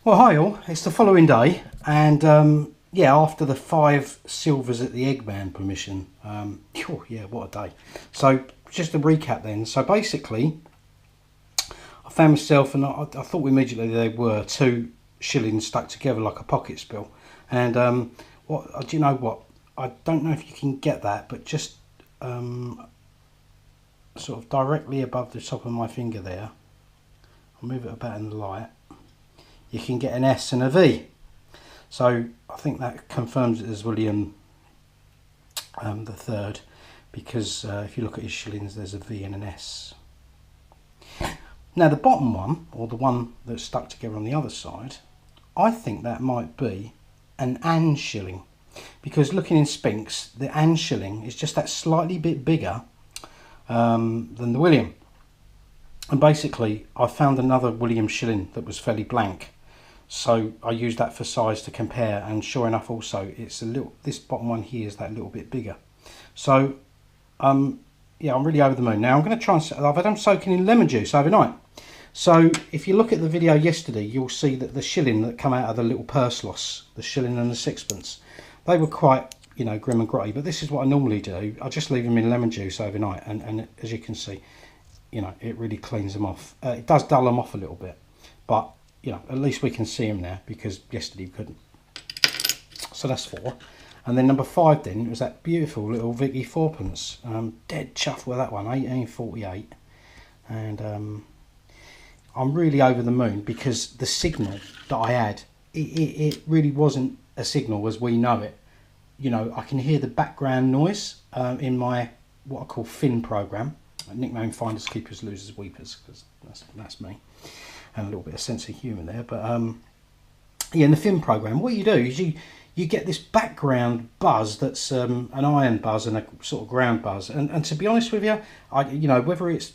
Well, hi all, it's the following day, and yeah, after the 5 silvers at the Eggman permission, oh yeah, what a day. So just to recap then, so basically I found myself, and I thought immediately they were 2 shillings stuck together like a pocket spill. And do you know what, I don't know if you can get that, but just sort of directly above the top of my finger there, I'll move it about in the light, you can get an S and a V. So I think that confirms it as William the third, because if you look at his shillings, there's a V and an S. Now the bottom one, or the one that's stuck together on the other side, I think that might be an Ann shilling, because looking in Spinks, the Ann shilling is just that slightly bit bigger than the William. And basically I found another William shilling that was fairly blank, so I used that for size to compare, and sure enough also it's a little, this bottom one here is that little bit bigger. So yeah, I'm really over the moon. Now I'm going to try and, I've had them soaking in lemon juice overnight. So if you look at the video yesterday, you'll see that the shilling that come out of the little purse loss, the shilling and the sixpence, they were quite, you know, grim and grotty. But this is what I normally do. I just leave them in lemon juice overnight, and as you can see, you know, it really cleans them off. It does dull them off a little bit, but you know, at least we can see them now, because yesterday we couldn't. So that's 4. And then number 5 then, it was that beautiful little Vicky 4pence. Dead chuffed with that one, 1848. And I'm really over the moon, because the signal that I had, it really wasn't a signal as we know it. You know, I can hear the background noise in my, what I call Fin program. Nickname Finders, Keepers, Losers, Weepers, because that's me. And a little bit of sense of humour there. But yeah, in the Fin program, what you do is you get this background buzz that's an iron buzz and a sort of ground buzz. And to be honest with you, you know, whether it's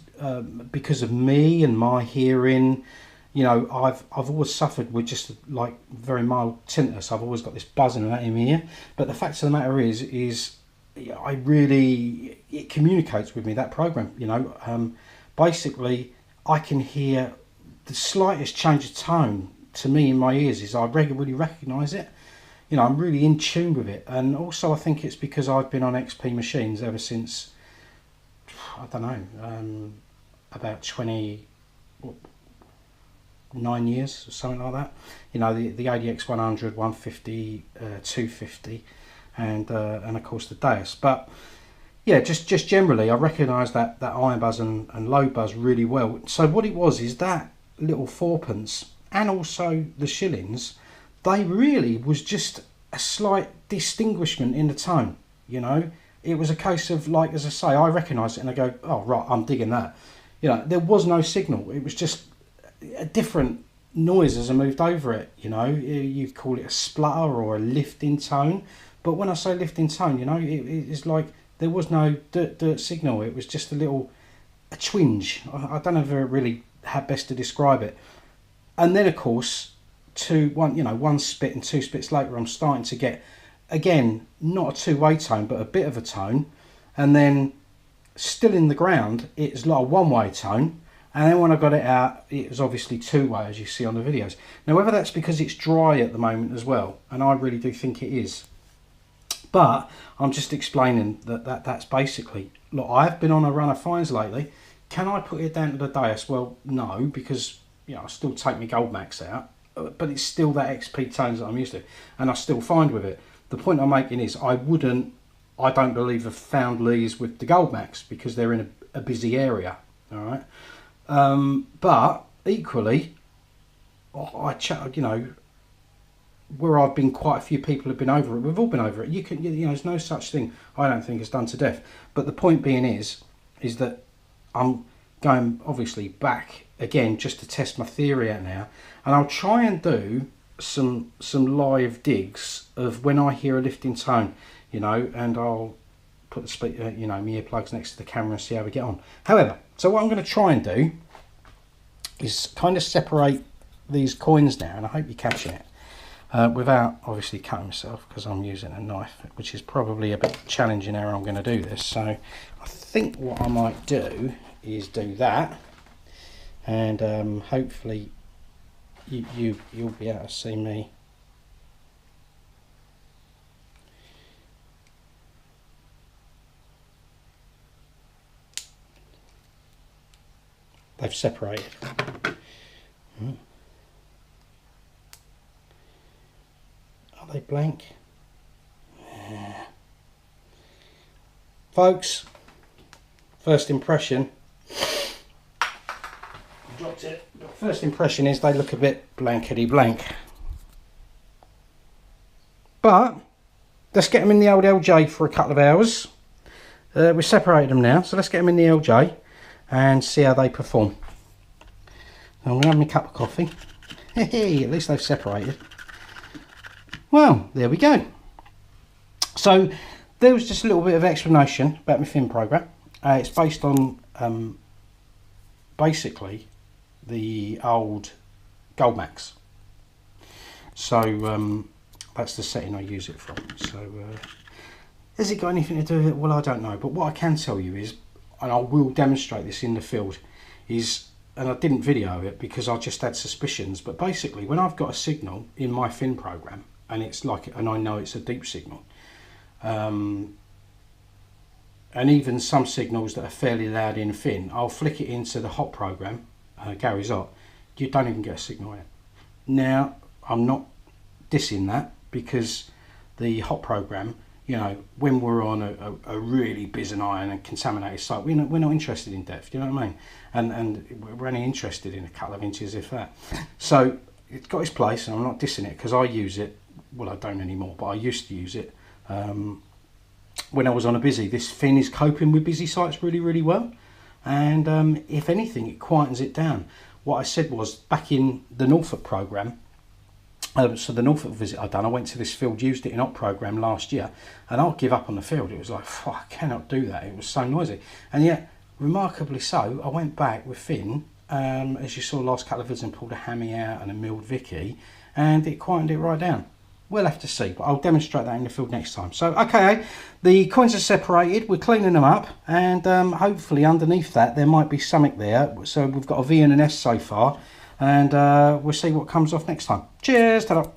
because of me and my hearing, you know, I've always suffered with just like very mild tinnitus. I've always got this buzzing and that in my ear. But the fact of the matter is I really, it communicates with me, that program. You know, basically I can hear the slightest change of tone to me in my ears, is I regularly recognise it. You know, I'm really in tune with it. And also I think it's because I've been on XP machines ever since, I don't know, about 29 years or something like that. You know, the ADX 100, 150, 250, and of course the deus. But yeah, just generally I recognise that iron buzz and low buzz really well. So what it was is that little 4pence and also the shillings, they really was just a slight distinguishment in the tone. You know, it was a case of, like, as I say, I recognise it and I go, oh right, I'm digging that. You know, there was no signal, it was just a different noise as I moved over it. You know, you call it a splutter or a lifting tone, but when I say lifting tone, you know, it's like there was no dirt signal. It was just a twinge. I don't know if I really how best to describe it. And then of course one spit and 2 spits later, I'm starting to get, again, not a two-way tone but a bit of a tone, and then still in the ground it's like a one-way tone, and then when I got it out it was obviously two-way, as you see on the videos. Now whether that's because it's dry at the moment as well, and I really do think it is, but I'm just explaining that's basically, look, I've been on a run of fines lately. Can I put it down to the deus? Well, no, because, you know, I still take my gold max out, but it's still that XP tones that I'm used to, and I still find with it. The point I'm making is I don't believe have found Lees with the gold max, because they're in a busy area, all right? But equally, you know, where I've been, quite a few people have been over it. We've all been over it. You know, there's no such thing, I don't think, as done to death. But the point being is that I'm going obviously back again just to test my theory out now, and I'll try and do some live digs of when I hear a lifting tone, you know, and I'll put the you know, my earplugs next to the camera and see how we get on. However, so what I'm going to try and do is kind of separate these coins now, and I hope you're catching it, without obviously cutting myself, because I'm using a knife, which is probably a bit challenging how I'm going to do this. So I think what I might do is do that, and hopefully you'll be able to see me. They've separated. Are they blank? Yeah. Folks, first impression. Dropped it. First impression is they look a bit blankety blank. But let's get them in the old LJ for a couple of hours. We've separated them now, so let's get them in the LJ and see how they perform. I'm going to have my cup of coffee. Hey, at least they've separated. Well, there we go. So there was just a little bit of explanation about my fin program. It's based on basically the old Goldmax. So that's the setting I use it from. So has it got anything to do with it? Well, I don't know. But what I can tell you is, and I will demonstrate this in the field, is, and I didn't video it because I just had suspicions, but basically when I've got a signal in my fin program and it's like, and I know it's a deep signal, and even some signals that are fairly loud in fin, I'll flick it into the hot program, Gary's Hot, you don't even get a signal out. Now, I'm not dissing that because the hot program, you know, when we're on a really Byzantine and contaminated site, we're not interested in depth, you know what I mean? And we're only interested in a couple of inches, if that. So it's got its place, and I'm not dissing it because I use it. Well, I don't anymore, but I used to use it when I was on a busy. This fin is coping with busy sites really, really well. And if anything, it quietens it down. What I said was, back in the Norfolk program, so the Norfolk visit I'd done, I went to this field, used it in op program last year, and I'll give up on the field. It was like, I cannot do that. It was so noisy. And yet, remarkably so, I went back with Finn, as you saw last couple of vids, and pulled a hammy out and a milled Vicky, and it quietened it right down. We'll have to see, but I'll demonstrate that in the field next time. So, okay, the coins are separated. We're cleaning them up, and hopefully underneath that there might be something there. So we've got a V and an S so far, and we'll see what comes off next time. Cheers, ta-da.